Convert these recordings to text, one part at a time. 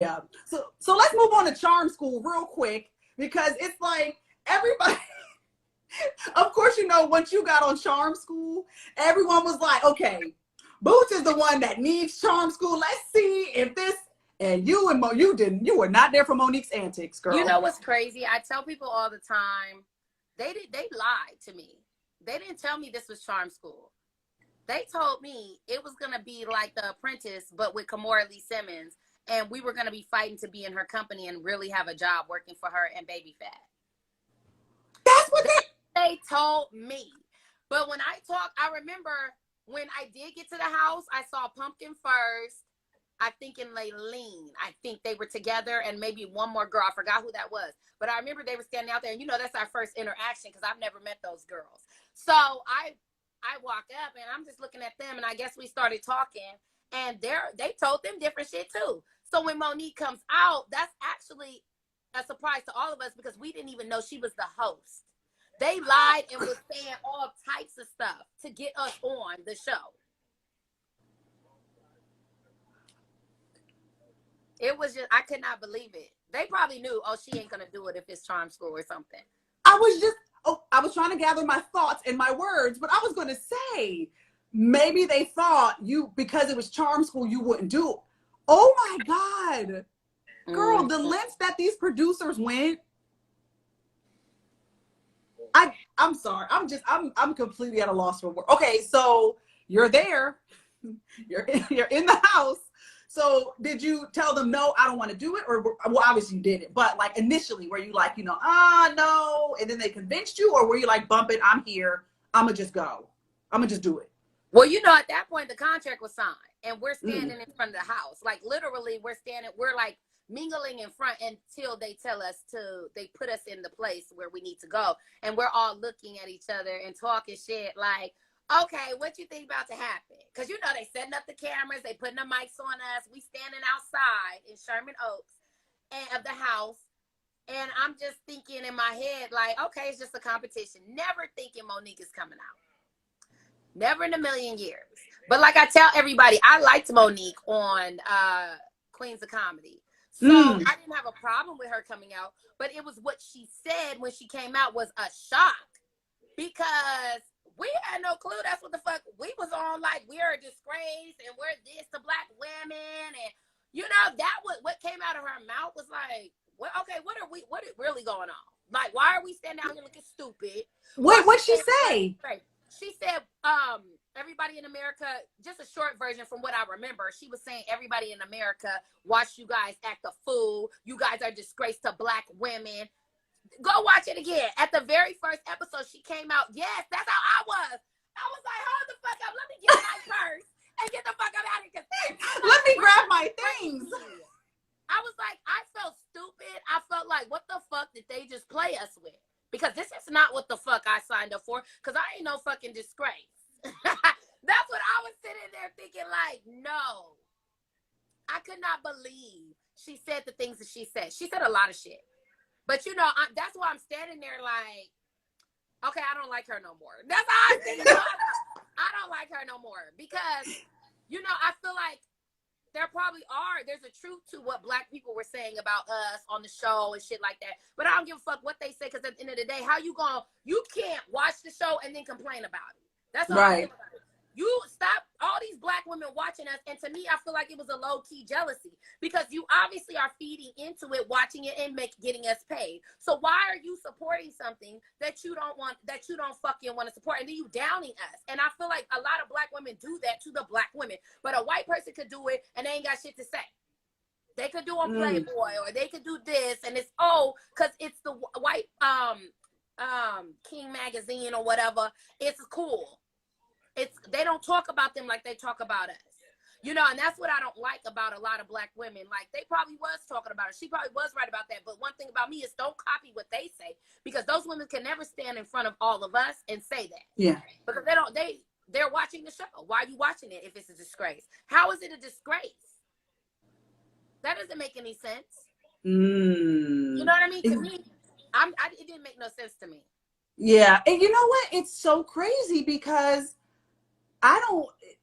Yeah. So let's move on to Charm School real quick because it's like everybody. Of course, you know, once you got on Charm School, everyone was like, okay, Bootz is the one that needs Charm School. Let's see if this, and you and Mo, you were not there for Monique's antics, girl. You know what's crazy? I tell people all the time, they lied to me. They didn't tell me this was Charm School. They told me it was going to be like The Apprentice, but with Kimora Lee Simmons, and we were going to be fighting to be in her company and really have a job working for her and Baby Fat. That's what they told me. But when I talk, I remember when I did get to the house, I saw Pumpkin first. I think in Laylene, I think they were together, and maybe one more girl. I forgot who that was. But I remember they were standing out there, and you know, that's our first interaction because I've never met those girls. So I walk up, and I'm just looking at them, and I guess we started talking, and they told them different shit too. So when Monique comes out, that's actually a surprise to all of us because we didn't even know she was the host. They lied and was saying all types of stuff to get us on the show. It was just, I could not believe it. They probably knew, oh, she ain't going to do it if it's Charm School or something. I was trying to gather my thoughts and my words, but I was going to say, maybe they thought because it was Charm School, you wouldn't do it. Oh my God. Girl, the lengths that these producers went. I'm sorry. I'm completely at a loss for words. Okay, so you're there. You're in the house. So did you tell them, no, I don't want to do it? Or, well, obviously you didn't. But like initially, were you like, no. And then they convinced you? Or were you like, bump it, I'm here. I'm going to just go. I'm going to just do it. Well, at that point, the contract was signed. And we're standing in front of the house. Like literally, we're like mingling in front until they tell us they put us in the place where we need to go. And we're all looking at each other and talking shit like, okay, what you think about to happen? Because, they setting up the cameras, they putting the mics on us. We standing outside in Sherman Oaks of the house. And I'm just thinking in my head, like, okay, it's just a competition. Never thinking Monique is coming out. Never in a million years. But like I tell everybody, I liked Monique on Queens of Comedy. So I didn't have a problem with her coming out. But it was what she said when she came out was a shock. Because we had no clue that's what the fuck we was on. Like, we're a disgrace and we're this to black women. And, that was what came out of her mouth was like, what is really going on? Like, why are we standing out here looking stupid? What'd she say? She said, everybody in America, just a short version from what I remember, she was saying everybody in America watch you guys act a fool. You guys are disgrace to black women. Go watch it again. At the very first episode, she came out. Yes, that's how I was. I was like, hold the fuck up. Let me get my purse and get the fuck up out of here. Let me grab my things. I was like, I felt stupid. I felt like, what the fuck did they just play us with? Because this is not what the fuck I signed up for. Because I ain't no fucking disgrace. That's what I was sitting there thinking, like, no. I could not believe she said the things that she said. She said a lot of shit. But, that's why I'm standing there like, okay, I don't like her no more. That's how I'm thinking. I don't like her no more. Because, I feel like there's a truth to what black people were saying about us on the show and shit like that. But I don't give a fuck what they say, because at the end of the day, you can't watch the show and then complain about it. That's all right. You stop all these black women watching us, and to me, I feel like it was a low-key jealousy, because you obviously are feeding into it, watching it, and getting us paid. So why are you supporting something that you don't fucking want to support, and then you downing us? And I feel like a lot of black women do that to the black women, but a white person could do it, and they ain't got shit to say. They could do on Playboy, or they could do this, and it's because it's the white King magazine or whatever. It's cool. They don't talk about them like they talk about us. And that's what I don't like about a lot of black women. Like, they probably was talking about her. She probably was right about that. But one thing about me is don't copy what they say, because those women can never stand in front of all of us and say that. Yeah. Because they're watching the show. Why are you watching it if it's a disgrace? How is it a disgrace? That doesn't make any sense. You know what I mean? To me, it didn't make no sense to me. Yeah. And you know what? It's so crazy because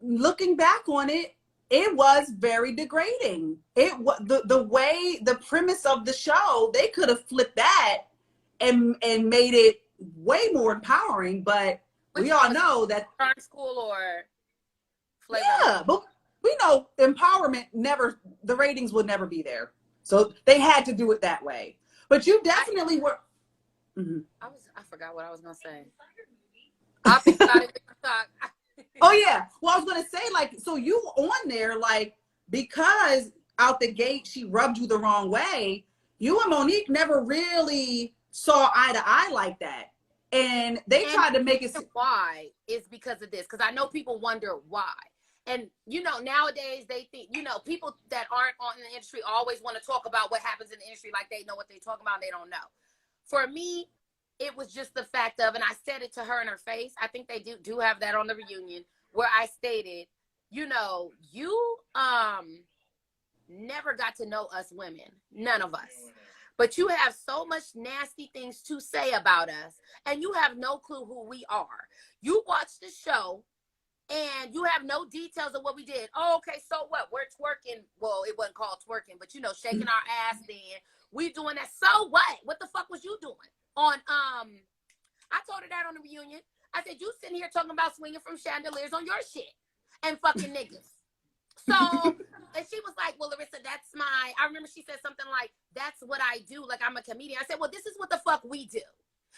looking back on it, it was very degrading. It was the way, the premise of the show, they could have flipped that and made it way more empowering, but we all know that School or Flavor. Yeah, but we know empowerment never, the ratings would never be there. So they had to do it that way. But you definitely were. Mm-hmm. I forgot what I was gonna say. I think about it. Oh yeah. Well, I was gonna say, like, so you on there, like, because out the gate she rubbed you the wrong way. You and Monique never really saw eye to eye like that, and they tried to make it. Why is because of this? Because I know people wonder why. And, you know, nowadays they think, you know, people that aren't on the industry always want to talk about what happens in the industry like they know what they're talking about and they don't know. For me, it was just the fact of, and I said it to her in her face, I think they do have that on the reunion, where I stated, you know, you never got to know us women, none of us. But you have so much nasty things to say about us, and you have no clue who we are. You watch the show, and you have no details of what we did. Oh, okay, so what? We're twerking. Well, it wasn't called twerking, but, you know, shaking our ass then. We doing that. So what? What the fuck was you doing? I told her that on the reunion. I said, you sitting here talking about swinging from chandeliers on your shit and fucking niggas. So, and she was like, well, Larissa, I remember she said something like, that's what I do. Like, I'm a comedian. I said, well, this is what the fuck we do.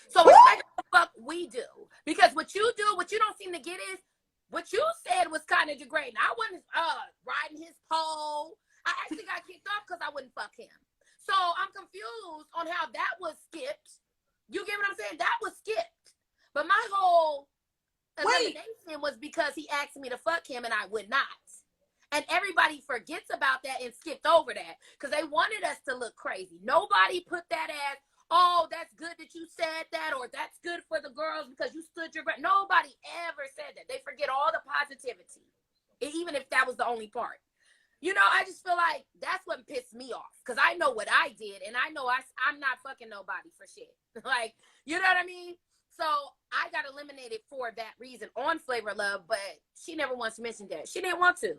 So respect what the fuck we do. Because what you do, what you don't seem to get is, what you said was kind of degrading. I wasn't riding his pole. I actually got kicked off because I wouldn't fuck him. So I'm confused on how that was skipped. You get what I'm saying? That was skipped. But my whole elimination was because he asked me to fuck him and I would not. And everybody forgets about that and skipped over that because they wanted us to look crazy. Nobody put that as, oh, that's good that you said that, or that's good for the girls because you stood your ground. Nobody ever said that. They forget all the positivity, even if that was the only part. You know, I just feel like that's what pissed me off because I know what I did, and I know I'm not fucking nobody for shit. Like, you know what I mean? So I got eliminated for that reason on Flavor of Love, but she never once mentioned that. She didn't want to.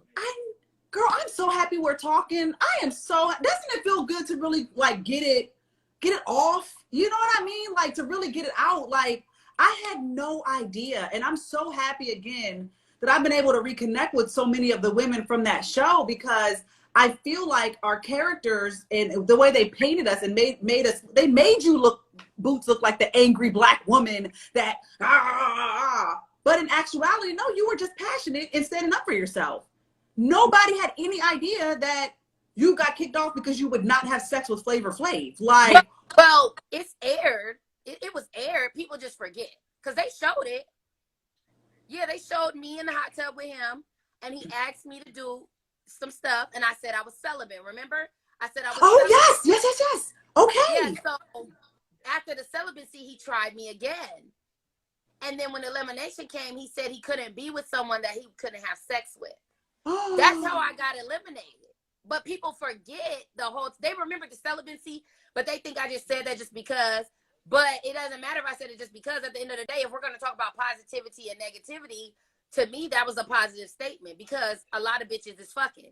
Girl, I'm so happy we're talking. Doesn't it feel good to really, like, get it off? You know what I mean? Like, to really get it out. Like, I had no idea. And I'm so happy again that I've been able to reconnect with so many of the women from that show because I feel like our characters and the way they painted us and made you Bootz look like the angry Black woman that, but in actuality, no, you were just passionate and standing up for yourself. Nobody had any idea that you got kicked off because you would not have sex with Flavor Flav. Like, well, it's aired. It was aired. People just forget because they showed it. Yeah, they showed me in the hot tub with him, and he asked me to do some stuff, and I said I was celibate. Remember? I said I was. Oh celibate. Yes. Okay. Yeah. So after the celibacy, he tried me again, and then when elimination came, he said he couldn't be with someone that he couldn't have sex with. Oh. That's how I got eliminated. But people forget they remember the celibacy, but they think I just said that just because. But it doesn't matter if I said it just because. At the end of the day, if we're going to talk about positivity and negativity, to me, that was a positive statement because a lot of bitches is fucking.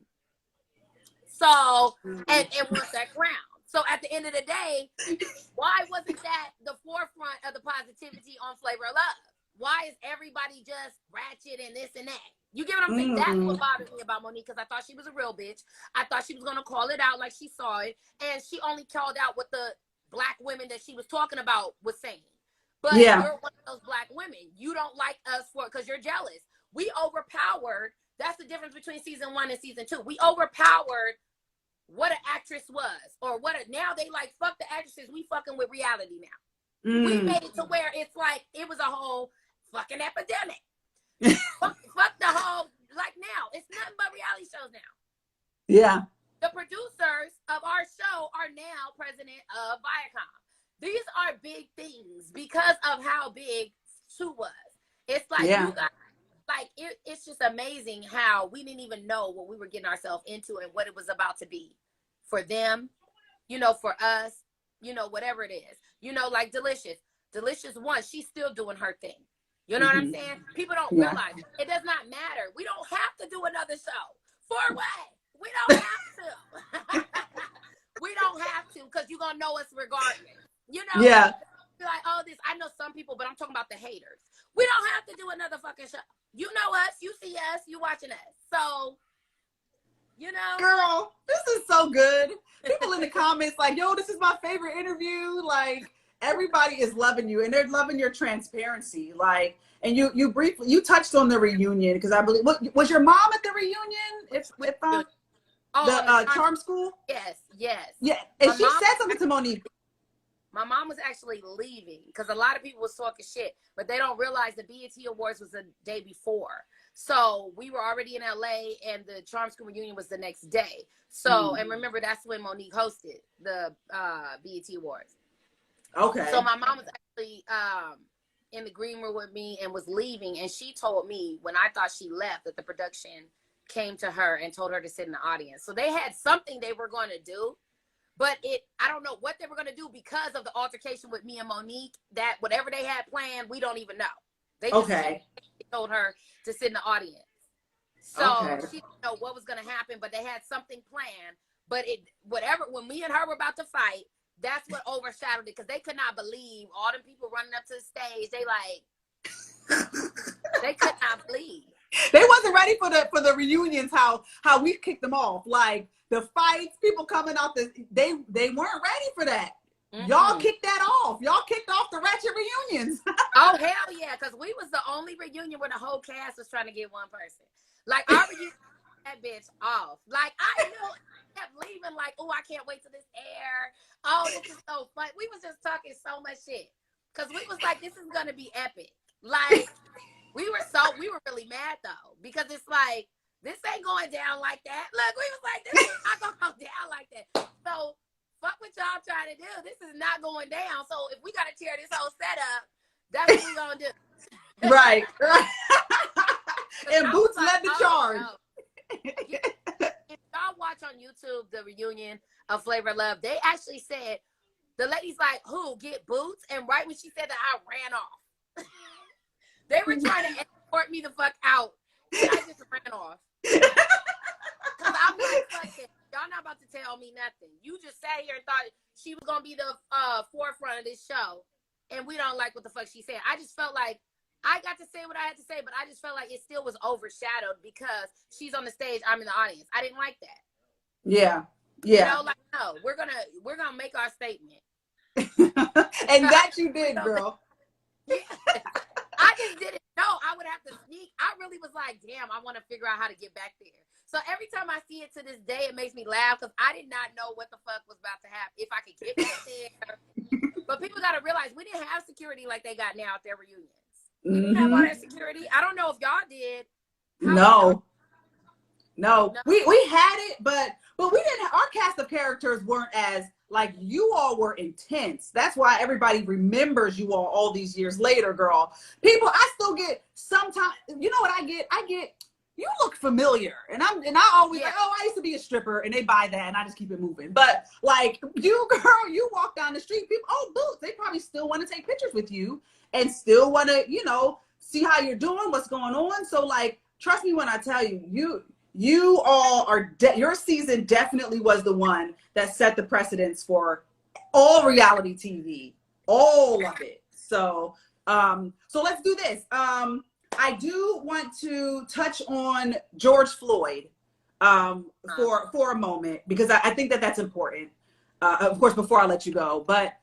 So, and want that crown. So at the end of the day, why wasn't that the forefront of the positivity on Flavor of Love? Why is everybody just ratchet and this and that? You get what I'm saying? That's what bothered me about Monique because I thought she was a real bitch. I thought she was going to call it out like she saw it. And she only called out what the Black women that she was talking about was saying. But you're one of those Black women. You don't like us because you're jealous. We overpowered. That's the difference between season 1 and season 2. We overpowered what an actress was. Now they like, fuck the actresses. We fucking with reality now. We made it to where it's like, it was a whole fucking epidemic. fuck the whole, like now, it's nothing but reality shows now. Yeah. The producers of our show are now president of Viacom. These are big things because of how big Sue was. It's like, you got, like, it's just amazing how we didn't even know what we were getting ourselves into and what it was about to be for them, you know, for us, you know, whatever it is, you know, like Delicious 1, she's still doing her thing. You know what I'm saying? People don't realize it does not matter. We don't have to do another show. For what? We don't have to. We don't have to, because you're going to know us regardless. You know? Yeah. You're like, oh, this, I know some people, but I'm talking about the haters. We don't have to do another fucking show. You know us, you see us, you watching us. So, you know. Girl, this is so good. People in the comments like, yo, this is my favorite interview. Like, everybody is loving you, and they're loving your transparency. Like, and you briefly touched on the reunion, because I believe, was your mom at the reunion? If the charm school? Yes. Yeah, and My she mom said something to Monique. My mom was actually leaving, because a lot of people was talking shit, but they don't realize the BET Awards was the day before. So we were already in LA, and the Charm School reunion was the next day. So, and remember, that's when Monique hosted the BET Awards. Okay. So my mom was actually in the green room with me and was leaving, and she told me when I thought she left that the production came to her and told her to sit in the audience. So they had something they were going to do, but I don't know what they were going to do because of the altercation with me and Monique. That whatever they had planned, we don't even know. They just told her to sit in the audience. So she didn't know what was going to happen, but they had something planned. But when me and her were about to fight, that's what overshadowed it, because they could not believe all the people running up to the stage. They could not believe. They wasn't ready for the reunions. How we kicked them off, like the fights, people coming out. They weren't ready for that. Mm-hmm. Y'all kicked that off. Y'all kicked off the ratchet reunions. Oh hell yeah, because we was the only reunion where the whole cast was trying to get one person. Like our reunion, that bitch off. Like I knew. Kept leaving like, oh, I can't wait till this air. Oh, this is so fun. We was just talking so much shit, because we was like, this is gonna be epic. Like we were really mad though, because it's like, this ain't going down like that. Look, we was like, this is not gonna go down like that. So fuck what y'all trying to do. This is not going down. So if we gotta tear this whole setup, that's what we gonna do. Right. And Bootz led the charge. No. If y'all watch on YouTube the reunion of Flavor of Love, they actually said, the lady's like, who, get Bootz? And right when she said that, I ran off. They were trying to escort me the fuck out, and I just ran off. Because I'm like, fuck it. Y'all not about to tell me nothing. You just sat here and thought she was going to be the forefront of this show, and we don't like what the fuck she said. I just felt like I got to say what I had to say, but I just felt like it still was overshadowed because she's on the stage, I'm in the audience. I didn't like that. Yeah. You know, like, no, we're gonna make our statement. And that you did, girl. Yeah. I just didn't know I would have to sneak. I really was like, damn, I want to figure out how to get back there. So every time I see it to this day, it makes me laugh, because I did not know what the fuck was about to happen, if I could get back there. But people got to realize we didn't have security like they got now at their reunions. We didn't have all that security. I don't know if y'all did. No. We had it, but we didn't. Our cast of characters weren't as, like, you all were intense. That's why everybody remembers you all these years later, girl. People, I still get sometimes. You know what I get? You look familiar, and I always like, oh, I used to be a stripper, and they buy that, and I just keep it moving. But like you, girl, you walk down the street, people, oh, Bootz, they probably still want to take pictures with you, and still want to, see how you're doing, what's going on. So like, trust me when I tell you, you all are, your season definitely was the one that set the precedence for all reality TV, all of it. So, so let's do this. I do want to touch on George Floyd for a moment, because I think that that's important. Of course, before I let you go, but